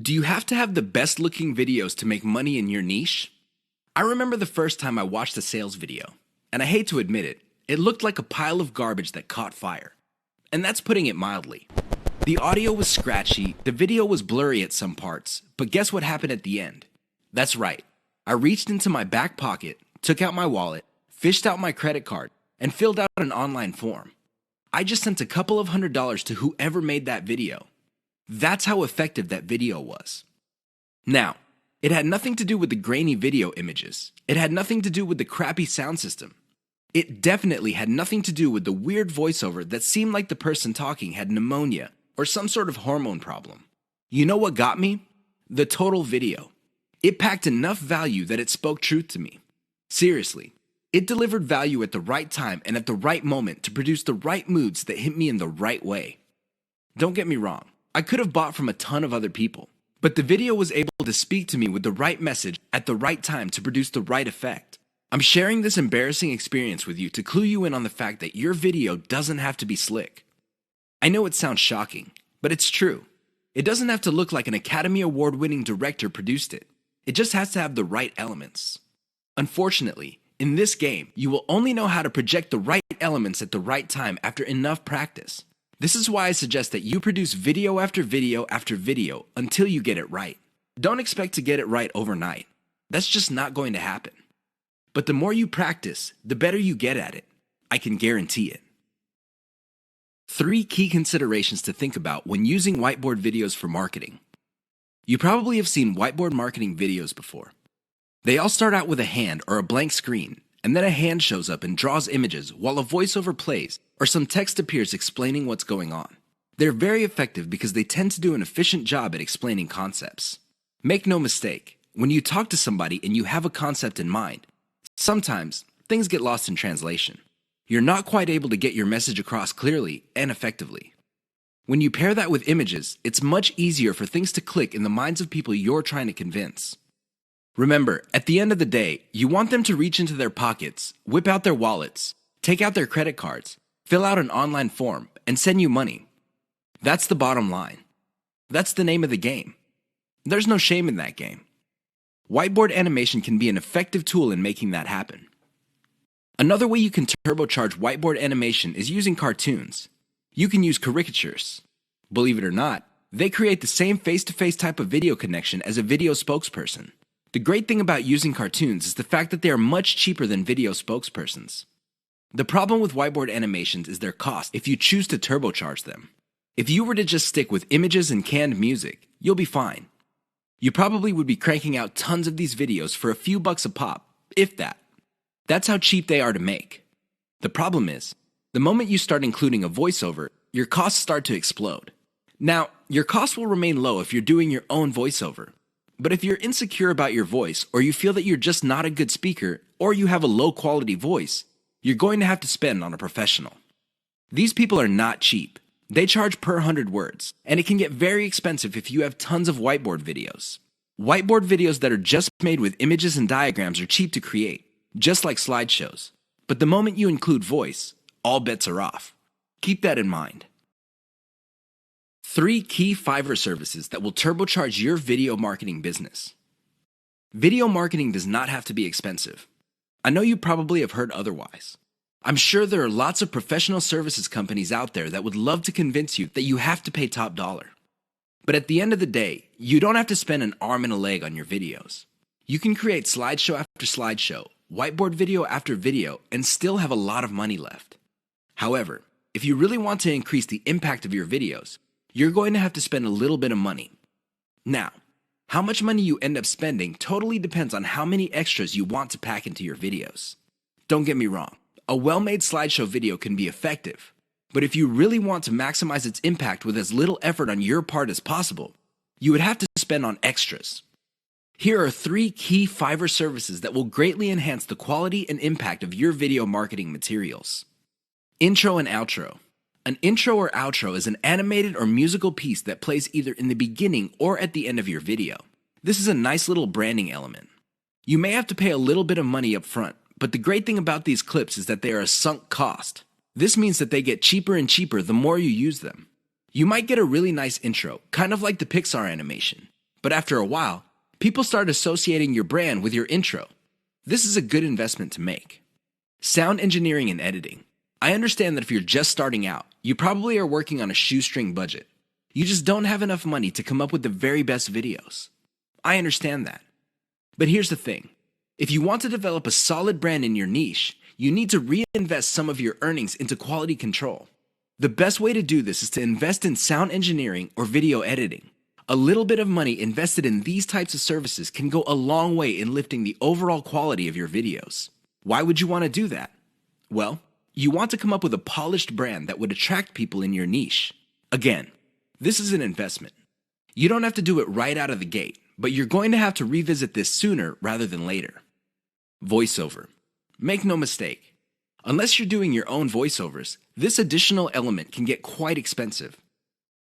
Do you have to have the best looking videos to make money in your niche? I remember the first time I watched a sales video, and I hate to admit it, it looked like a pile of garbage that caught fire. And that's putting it mildly. The audio was scratchy, the video was blurry at some parts, but guess what happened at the end? That's right. I reached into my back pocket, took out my wallet, fished out my credit card, and filled out an online form. I just sent a couple of $100s to whoever made that video. That's how effective that video was. Now, it had nothing to do with the grainy video images. It had nothing to do with the crappy sound system. It definitely had nothing to do with the weird voiceover that seemed like the person talking had pneumonia or some sort of hormone problem. You know what got me? The total video. It packed enough value that it spoke truth to me. Seriously, it delivered value at the right time and at the right moment to produce the right moods that hit me in the right way. Don't get me wrong, I could have bought from a ton of other people, but the video was able to speak to me with the right message at the right time to produce the right effect. I'm sharing this embarrassing experience with you to clue you in on the fact that your video doesn't have to be slick. I know it sounds shocking, but it's true. It doesn't have to look like an Academy Award-winning director produced it. It just has to have the right elements. Unfortunately, in this game, you will only know how to project the right elements at the right time after enough practice. This is why I suggest that you produce video after video after video until you get it right. Don't expect to get it right overnight. That's just not going to happen. But the more you practice, the better you get at it. I can guarantee it. 3 key considerations to think about when using whiteboard videos for marketing. You probably have seen whiteboard marketing videos before. They all start out with a hand or a blank screen, and then a hand shows up and draws images while a voiceover plays or some text appears explaining what's going on. They're very effective because they tend to do an efficient job at explaining concepts. Make no mistake, when you talk to somebody and you have a concept in mind, sometimes things get lost in translation. You're not quite able to get your message across clearly and effectively. When you pair that with images, it's much easier for things to click in the minds of people you're trying to convince. Remember, at the end of the day, you want them to reach into their pockets, whip out their wallets, take out their credit cards, fill out an online form, and send you money. That's the bottom line. That's the name of the game. There's no shame in that game. Whiteboard animation can be an effective tool in making that happen. Another way you can turbocharge whiteboard animation is using cartoons. You can use caricatures. Believe it or not, they create the same face-to-face type of video connection as a video spokesperson. The great thing about using cartoons is the fact that they are much cheaper than video spokespersons. The problem with whiteboard animations is their cost if you choose to turbocharge them. If you were to just stick with images and canned music, you'll be fine. You probably would be cranking out tons of these videos for a few bucks a pop, if that. That's how cheap they are to make. The problem is, the moment you start including a voiceover, your costs start to explode. Now, your costs will remain low if you're doing your own voiceover. But if you're insecure about your voice, or you feel that you're just not a good speaker, or you have a low quality voice, you're going to have to spend on a professional. These people are not cheap. They charge per 100 words, and it can get very expensive if you have tons of whiteboard videos. Whiteboard videos that are just made with images and diagrams are cheap to create, just like slideshows. But the moment you include voice, all bets are off. Keep that in mind. 3 key Fiverr services that will turbocharge your video marketing business. Video marketing does not have to be expensive. I know you probably have heard otherwise. I'm sure there are lots of professional services companies out there that would love to convince you that you have to pay top dollar. But at the end of the day, you don't have to spend an arm and a leg on your videos. You can create slideshow after slideshow, whiteboard video after video, and still have a lot of money left. However, if you really want to increase the impact of your videos, you're going to have to spend a little bit of money. Now, how much money you end up spending totally depends on how many extras you want to pack into your videos. Don't get me wrong, a well-made slideshow video can be effective, but if you really want to maximize its impact with as little effort on your part as possible, you would have to spend on extras. Here are 3 key Fiverr services that will greatly enhance the quality and impact of your video marketing materials. Intro and outro. An intro or outro is an animated or musical piece that plays either in the beginning or at the end of your video. This is a nice little branding element. You may have to pay a little bit of money up front, but the great thing about these clips is that they are a sunk cost. This means that they get cheaper and cheaper the more you use them. You might get a really nice intro, kind of like the Pixar animation. But after a while, people start associating your brand with your intro. This is a good investment to make. Sound engineering and editing. I understand that if you're just starting out, you probably are working on a shoestring budget. You just don't have enough money to come up with the very best videos. I understand that. But here's the thing. If you want to develop a solid brand in your niche, you need to reinvest some of your earnings into quality control. The best way to do this is to invest in sound engineering or video editing. A little bit of money invested in these types of services can go a long way in lifting the overall quality of your videos. Why would you want to do that? Well, you want to come up with a polished brand that would attract people in your niche. Again, this is an investment. You don't have to do it right out of the gate, but you're going to have to revisit this sooner rather than later. Voiceover. Make no mistake. Unless you're doing your own voiceovers, this additional element can get quite expensive.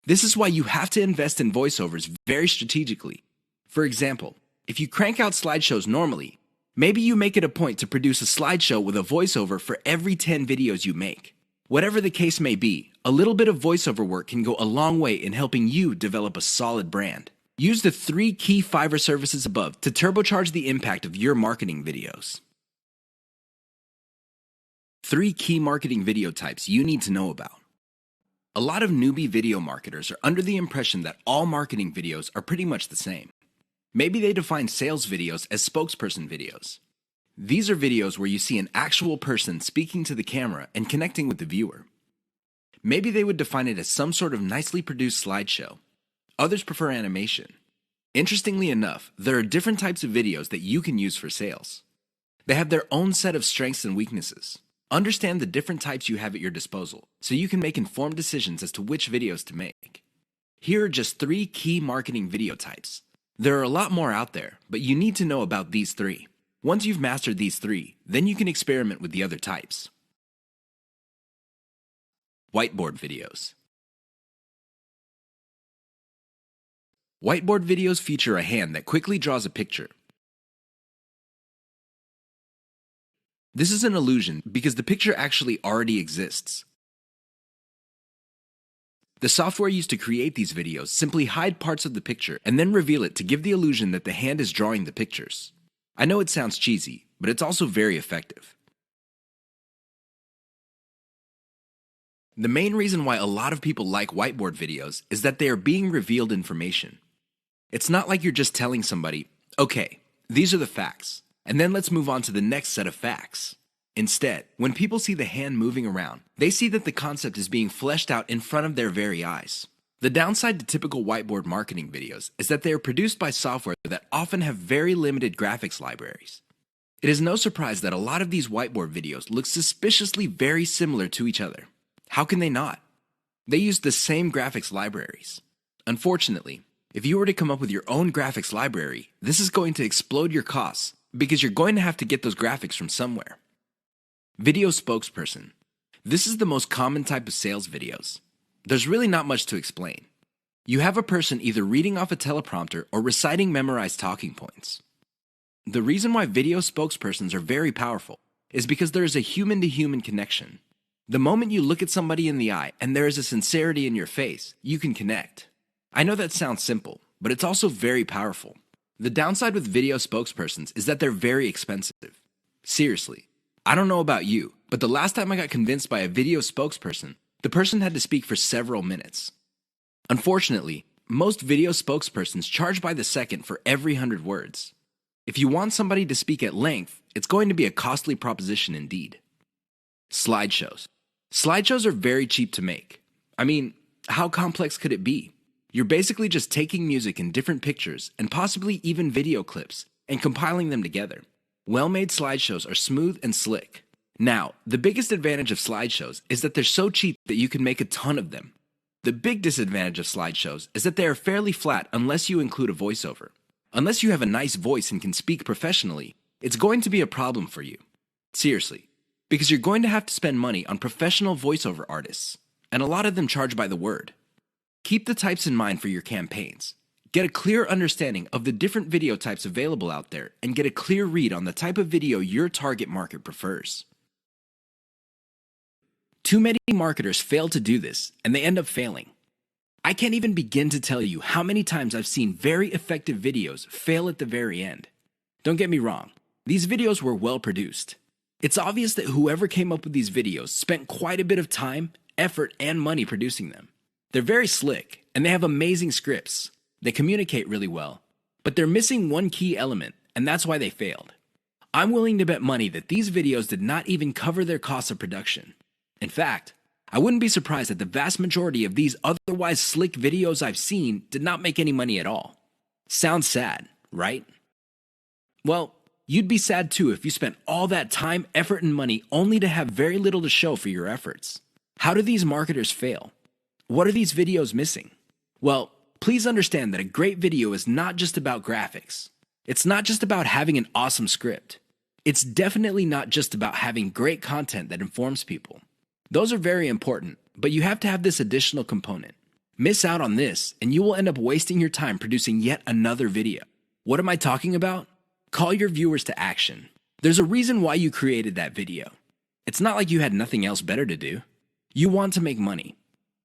This is why you have to invest in voiceovers very strategically. For example, if you crank out slideshows normally, maybe you make it a point to produce a slideshow with a voiceover for every 10 videos you make. Whatever the case may be, a little bit of voiceover work can go a long way in helping you develop a solid brand. Use the 3 key Fiverr services above to turbocharge the impact of your marketing videos. 3 key marketing video types you need to know about. A lot of newbie video marketers are under the impression that all marketing videos are pretty much the same. Maybe they define sales videos as spokesperson videos. These are videos where you see an actual person speaking to the camera and connecting with the viewer. Maybe they would define it as some sort of nicely produced slideshow. Others prefer animation. Interestingly enough, there are different types of videos that you can use for sales. They have their own set of strengths and weaknesses. Understand the different types you have at your disposal so you can make informed decisions as to which videos to make. Here are just 3 key marketing video types. There are a lot more out there, but you need to know about these 3. Once you've mastered these 3, then you can experiment with the other types. Whiteboard videos. Whiteboard videos feature a hand that quickly draws a picture. This is an illusion because the picture actually already exists. The software used to create these videos simply hide parts of the picture and then reveal it to give the illusion that the hand is drawing the pictures. I know it sounds cheesy, but it's also very effective. The main reason why a lot of people like whiteboard videos is that they are being revealed information. It's not like you're just telling somebody, okay, these are the facts, and then let's move on to the next set of facts. Instead, when people see the hand moving around, they see that the concept is being fleshed out in front of their very eyes. The downside to typical whiteboard marketing videos is that they are produced by software that often have very limited graphics libraries. It is no surprise that a lot of these whiteboard videos look suspiciously very similar to each other. How can they not? They use the same graphics libraries. Unfortunately, if you were to come up with your own graphics library, this is going to explode your costs because you're going to have to get those graphics from somewhere. Video spokesperson. This is the most common type of sales videos. There's really not much to explain. You have a person either reading off a teleprompter or reciting memorized talking points. The reason why video spokespersons are very powerful is because there is a human-to-human connection. The moment you look at somebody in the eye and there is a sincerity in your face, you can connect. I know that sounds simple, but it's also very powerful. The downside with video spokespersons is that they're very expensive. Seriously. I don't know about you, but the last time I got convinced by a video spokesperson, the person had to speak for several minutes. Unfortunately, most video spokespersons charge by the second for every 100 words. If you want somebody to speak at length, it's going to be a costly proposition indeed. Slideshows. Slideshows are very cheap to make. I mean, how complex could it be? You're basically just taking music in different pictures and possibly even video clips and compiling them together. Well-made slideshows are smooth and slick. Now, the biggest advantage of slideshows is that they're so cheap that you can make a ton of them. The big disadvantage of slideshows is that they are fairly flat unless you include a voiceover. Unless you have a nice voice and can speak professionally, it's going to be a problem for you. Seriously, because you're going to have to spend money on professional voiceover artists, and a lot of them charge by the word. Keep the types in mind for your campaigns. Get a clear understanding of the different video types available out there and get a clear read on the type of video your target market prefers. Too many marketers fail to do this, and they end up failing. I can't even begin to tell you how many times I've seen very effective videos fail at the very end. Don't get me wrong, these videos were well produced. It's obvious that whoever came up with these videos spent quite a bit of time, effort, and money producing them. They're very slick, and they have amazing scripts. They communicate really well, but they're missing one key element, and that's why they failed. I'm willing to bet money that these videos did not even cover their costs of production. In fact, I wouldn't be surprised that the vast majority of these otherwise slick videos I've seen did not make any money at all. Sounds sad, right? Well, you'd be sad too if you spent all that time, effort, and money only to have very little to show for your efforts. How do these marketers fail? What are these videos missing? Well, please understand that a great video is not just about graphics. It's not just about having an awesome script. It's definitely not just about having great content that informs people. Those are very important, but you have to have this additional component. Miss out on this, and you will end up wasting your time producing yet another video. What am I talking about? Call your viewers to action. There's a reason why you created that video. It's not like you had nothing else better to do. You want to make money.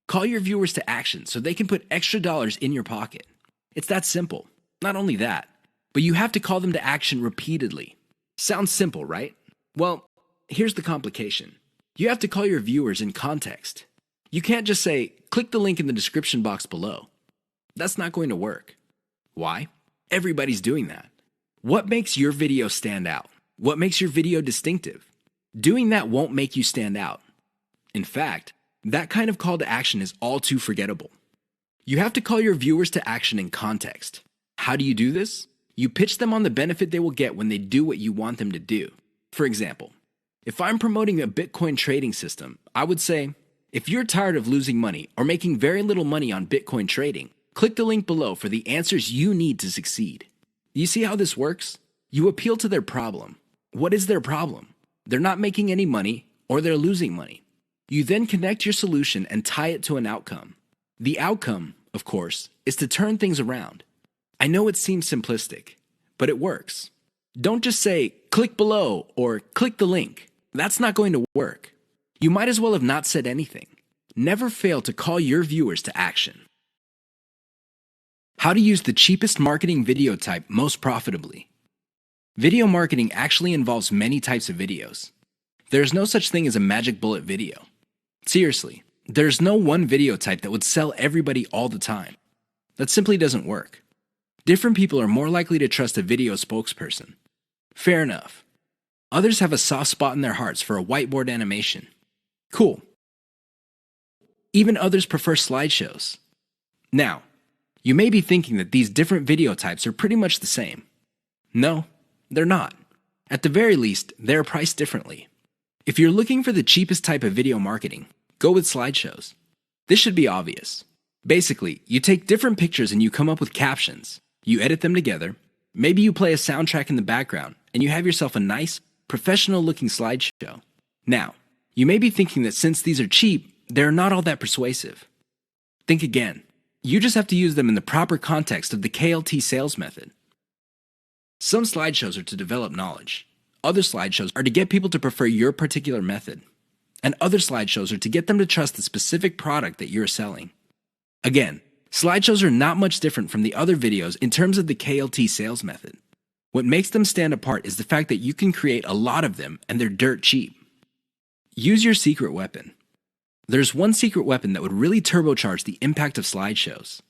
Call your viewers to action so they can put extra dollars in your pocket. It's that simple. Not only that, but you have to call them to action repeatedly. Sounds simple, right? Well, here's the complication. You have to call your viewers in context. You can't just say, click the link in the description box below. That's not going to work. Why? Everybody's doing that. What makes your video stand out? What makes your video distinctive? Doing that won't make you stand out. In fact, that kind of call to action is all too forgettable. You have to call your viewers to action in context. How do you do this? You pitch them on the benefit they will get when they do what you want them to do. For example, if I'm promoting a Bitcoin trading system, I would say, if you're tired of losing money or making very little money on Bitcoin trading, click the link below for the answers you need to succeed. You see how this works? You appeal to their problem. What is their problem? They're not making any money or they're losing money. You then connect your solution and tie it to an outcome. The outcome, of course, is to turn things around. I know it seems simplistic, but it works. Don't just say, click below or click the link. That's not going to work. You might as well have not said anything. Never fail to call your viewers to action. How to use the cheapest marketing video type most profitably. Video marketing actually involves many types of videos. There's no such thing as a magic bullet video. Seriously, there's no one video type that would sell everybody all the time. That simply doesn't work. Different people are more likely to trust a video spokesperson. Fair enough. Others have a soft spot in their hearts for a whiteboard animation. Cool. Even others prefer slideshows. Now, you may be thinking that these different video types are pretty much the same. No, they're not. At the very least, they're priced differently. If you're looking for the cheapest type of video marketing, go with slideshows. This should be obvious. Basically, you take different pictures and you come up with captions. You edit them together. Maybe you play a soundtrack in the background, and you have yourself a nice, professional-looking slideshow. Now, you may be thinking that since these are cheap, they're not all that persuasive. Think again. You just have to use them in the proper context of the KLT sales method. Some slideshows are to develop knowledge. Other slideshows are to get people to prefer your particular method. And other slideshows are to get them to trust the specific product that you're selling. Again, slideshows are not much different from the other videos in terms of the KLT sales method. What makes them stand apart is the fact that you can create a lot of them and they're dirt cheap. Use your secret weapon. There's one secret weapon that would really turbocharge the impact of slideshows.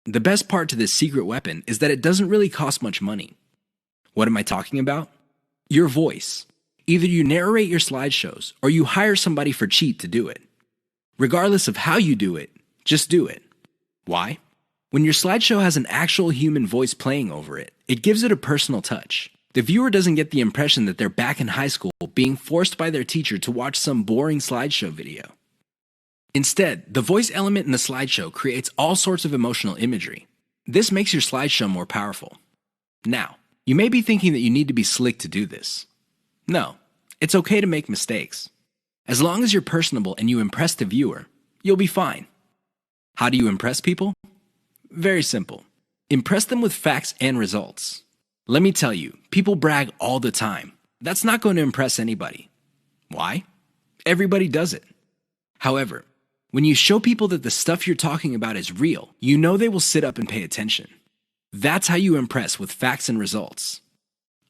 The best part to this secret weapon is that it doesn't really cost much money. What am I talking about? Your voice. Either you narrate your slideshows or you hire somebody for cheap to do it. Regardless of how you do it, just do it. Why? When your slideshow has an actual human voice playing over it, it gives it a personal touch. The viewer doesn't get the impression that they're back in high school being forced by their teacher to watch some boring slideshow video. Instead, the voice element in the slideshow creates all sorts of emotional imagery. This makes your slideshow more powerful. Now, you may be thinking that you need to be slick to do this. No, it's okay to make mistakes. As long as you're personable and you impress the viewer, you'll be fine. How do you impress people? Very simple. Impress them with facts and results. Let me tell you, people brag all the time. That's not going to impress anybody. Why? Everybody does it. However, When you show people that the stuff you're talking about is real, you know they will sit up and pay attention. That's how you impress with facts and results.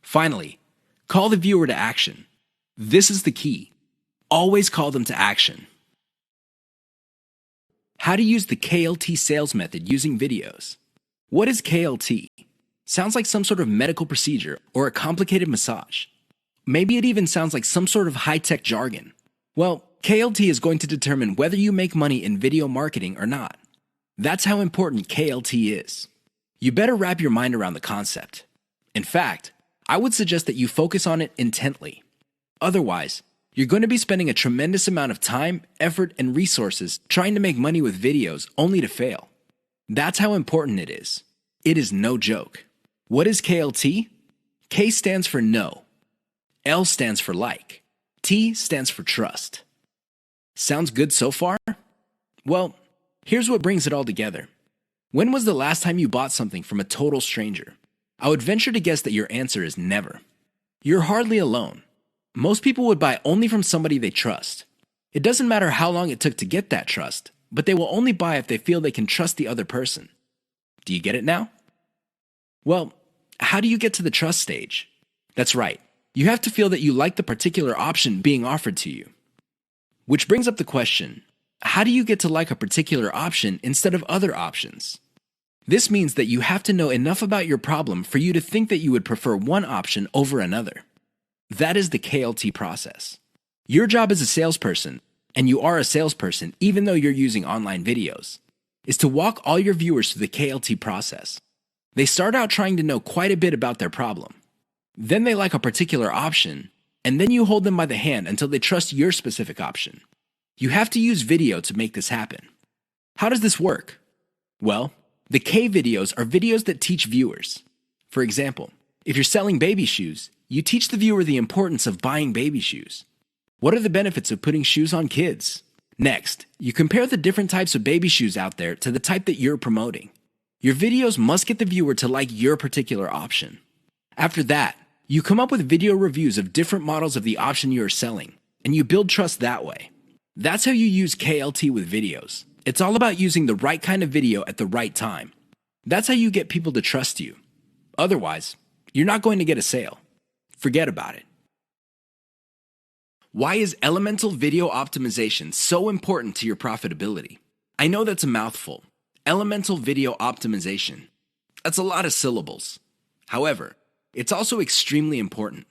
Finally, call the viewer to action. This is the key. Always call them to action. How to use the KLT sales method using videos. What is KLT? Sounds like some sort of medical procedure or a complicated massage. Maybe it even sounds like some sort of high-tech jargon. Well, KLT is going to determine whether you make money in video marketing or not. That's how important KLT is. You better wrap your mind around the concept. In fact, I would suggest that you focus on it intently. Otherwise, you're going to be spending a tremendous amount of time, effort, and resources trying to make money with videos only to fail. That's how important it is. It is no joke. What is KLT? K stands for no. L stands for like. T stands for trust. Sounds good so far? Well, here's what brings it all together. When was the last time you bought something from a total stranger? I would venture to guess that your answer is never. You're hardly alone. Most people would buy only from somebody they trust. It doesn't matter how long it took to get that trust, but they will only buy if they feel they can trust the other person. Do you get it now? Well, how do you get to the trust stage? That's right. You have to feel that you like the particular option being offered to you. Which brings up the question, how do you get to like a particular option instead of other options? This means that you have to know enough about your problem for you to think that you would prefer one option over another. That is the KLT process. Your job as a salesperson, and you are a salesperson even though you're using online videos, is to walk all your viewers through the KLT process. They start out trying to know quite a bit about their problem. Then they like a particular option, and then you hold them by the hand until they trust your specific option. You have to use video to make this happen. How does this work? Well, the K videos are videos that teach viewers. For example, if you're selling baby shoes, you teach the viewer the importance of buying baby shoes. What are the benefits of putting shoes on kids? Next, you compare the different types of baby shoes out there to the type that you're promoting. Your videos must get the viewer to like your particular option. After that, you come up with video reviews of different models of the option you are selling, and you build trust that way. That's how you use KLT with videos. It's all about using the right kind of video at the right time. That's how you get people to trust you. Otherwise, you're not going to get a sale. Forget about it. Why is elemental video optimization so important to your profitability? I know that's a mouthful. Elemental video optimization. That's a lot of syllables. However, it's also extremely important.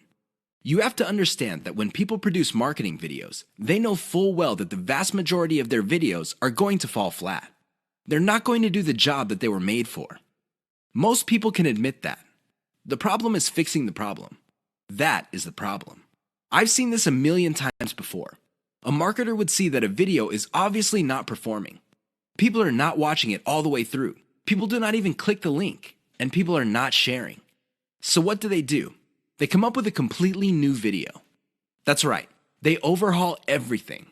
You have to understand that when people produce marketing videos, they know full well that the vast majority of their videos are going to fall flat. They're not going to do the job that they were made for. Most people can admit that. The problem is fixing the problem. That is the problem. I've seen this a million times before. A marketer would see that a video is obviously not performing. People are not watching it all the way through. People do not even click the link, and people are not sharing. So what do? They come up with a completely new video. That's right, they overhaul everything.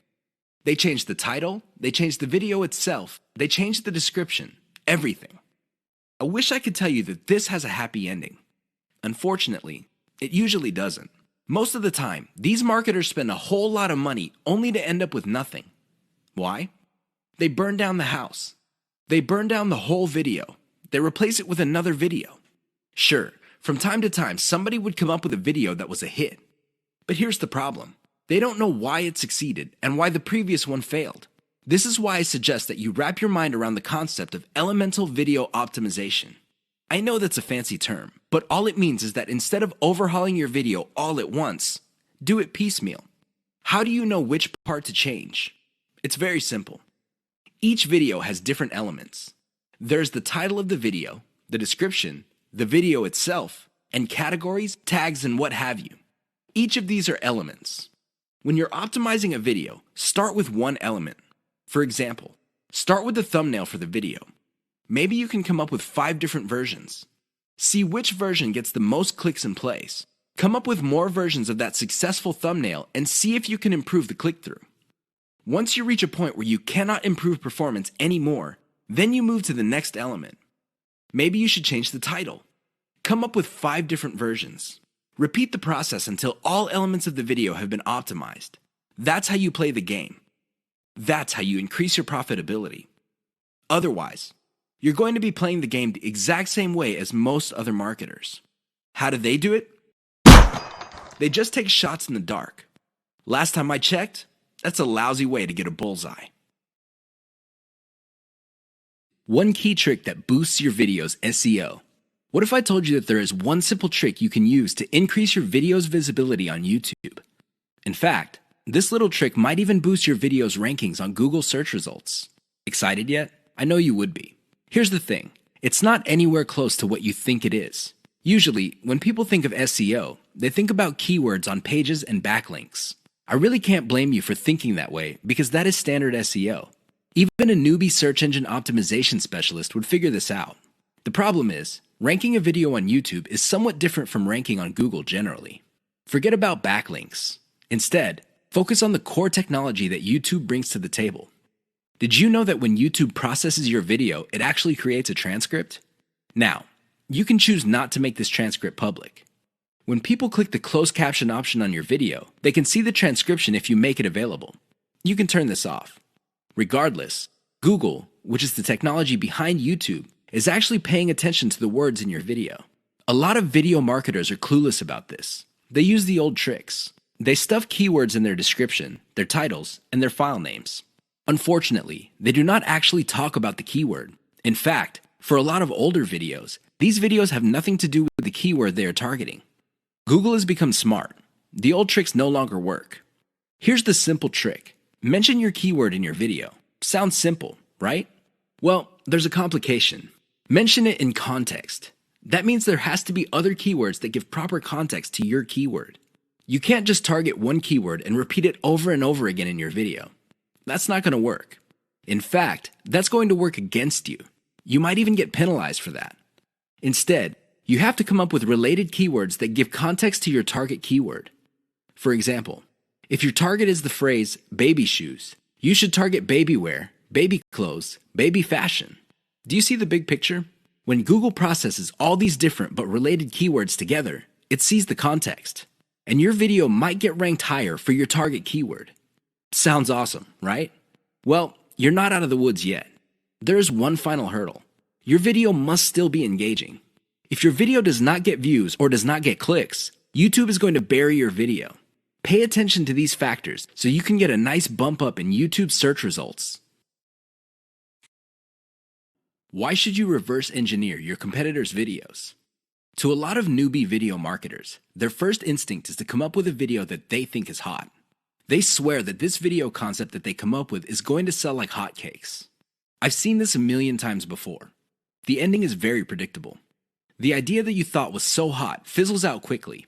They change the title, they change the video itself, they change the description, everything. I wish I could tell you that this has a happy ending. Unfortunately, it usually doesn't. Most of the time, these marketers spend a whole lot of money only to end up with nothing. Why? They burn down the house. They burn down the whole video. They replace it with another video. Sure, from time to time, somebody would come up with a video that was a hit. But here's the problem. They don't know why it succeeded and why the previous one failed. This is why I suggest that you wrap your mind around the concept of elemental video optimization. I know that's a fancy term, but all it means is that instead of overhauling your video all at once, do it piecemeal. How do you know which part to change? It's very simple. Each video has different elements. There's the title of the video, the description, the video itself, and categories, tags, and what have you. Each of these are elements. When you're optimizing a video, start with one element. For example, start with the thumbnail for the video. Maybe you can come up with 5 different versions. See which version gets the most clicks and plays. Come up with more versions of that successful thumbnail and see if you can improve the click-through. Once you reach a point where you cannot improve performance anymore, then you move to the next element. Maybe you should change the title. Come up with 5 different versions. Repeat the process until all elements of the video have been optimized. That's how you play the game. That's how you increase your profitability. Otherwise, you're going to be playing the game the exact same way as most other marketers. How do they do it? They just take shots in the dark. Last time I checked, that's a lousy way to get a bullseye. One key trick that boosts your video's SEO. What if I told you that there is one simple trick you can use to increase your video's visibility on YouTube? In fact, this little trick might even boost your video's rankings on Google search results. Excited yet? I know you would be. Here's the thing. It's not anywhere close to what you think it is. Usually, when people think of SEO, they think about keywords on pages and backlinks. I really can't blame you for thinking that way because that is standard SEO. Even a newbie search engine optimization specialist would figure this out. The problem is, ranking a video on YouTube is somewhat different from ranking on Google generally. Forget about backlinks. Instead, focus on the core technology that YouTube brings to the table. Did you know that when YouTube processes your video, it actually creates a transcript? Now, you can choose not to make this transcript public. When people click the closed caption option on your video, they can see the transcription if you make it available. You can turn this off. Regardless, Google, which is the technology behind YouTube, is actually paying attention to the words in your video. A lot of video marketers are clueless about this. They use the old tricks. They stuff keywords in their description, their titles, and their file names. Unfortunately, they do not actually talk about the keyword. In fact, for a lot of older videos, these videos have nothing to do with the keyword they are targeting. Google has become smart. The old tricks no longer work. Here's the simple trick. Mention your keyword in your video. Sounds simple, right? Well, there's a complication. Mention it in context. That means there has to be other keywords that give proper context to your keyword. You can't just target one keyword and repeat it over and over again in your video. That's not going to work. In fact, that's going to work against you. You might even get penalized for that. Instead, you have to come up with related keywords that give context to your target keyword. For example, if your target is the phrase baby shoes, you should target baby wear, baby clothes, baby fashion. Do you see the big picture? When Google processes all these different but related keywords together, it sees the context. And your video might get ranked higher for your target keyword. Sounds awesome, right? Well, you're not out of the woods yet. There is one final hurdle. Your video must still be engaging. If your video does not get views or does not get clicks, YouTube is going to bury your video. Pay attention to these factors so you can get a nice bump up in YouTube search results. Why should you reverse engineer your competitors' videos? To a lot of newbie video marketers, their first instinct is to come up with a video that they think is hot. They swear that this video concept that they come up with is going to sell like hotcakes. I've seen this a million times before. The ending is very predictable. The idea that you thought was so hot fizzles out quickly.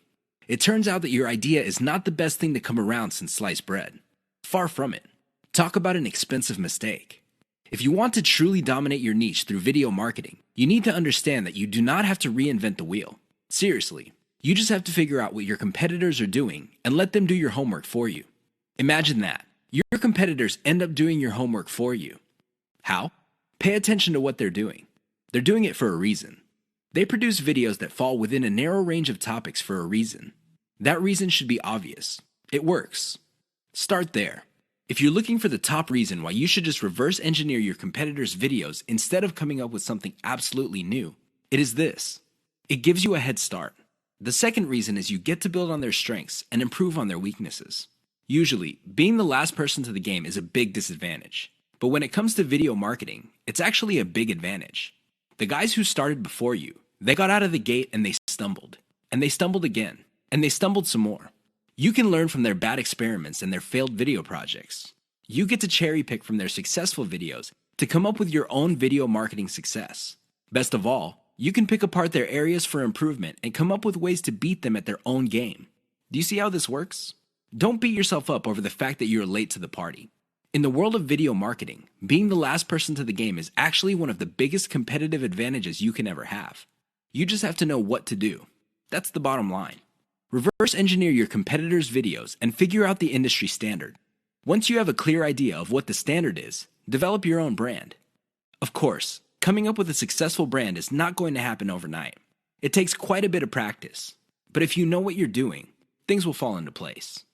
It turns out that your idea is not the best thing to come around since sliced bread. Far from it. Talk about an expensive mistake. If you want to truly dominate your niche through video marketing, you need to understand that you do not have to reinvent the wheel. Seriously, you just have to figure out what your competitors are doing and let them do your homework for you. Imagine that. Your competitors end up doing your homework for you. How? Pay attention to what they're doing. They're doing it for a reason. They produce videos that fall within a narrow range of topics for a reason. That reason should be obvious. It works. Start there. If you're looking for the top reason why you should just reverse engineer your competitors' videos instead of coming up with something absolutely new, it is this. It gives you a head start. The second reason is you get to build on their strengths and improve on their weaknesses. Usually, being the last person to the game is a big disadvantage. But when it comes to video marketing, it's actually a big advantage. The guys who started before you, they got out of the gate and they stumbled. And they stumbled again. And they stumbled some more. You can learn from their bad experiments and their failed video projects. You get to cherry pick from their successful videos to come up with your own video marketing success. Best of all, you can pick apart their areas for improvement and come up with ways to beat them at their own game. Do you see how this works? Don't beat yourself up over the fact that you're late to the party. In the world of video marketing, being the last person to the game is actually one of the biggest competitive advantages you can ever have. You just have to know what to do. That's the bottom line. Reverse engineer your competitors' videos and figure out the industry standard. Once you have a clear idea of what the standard is, develop your own brand. Of course, coming up with a successful brand is not going to happen overnight. It takes quite a bit of practice. But if you know what you're doing, things will fall into place.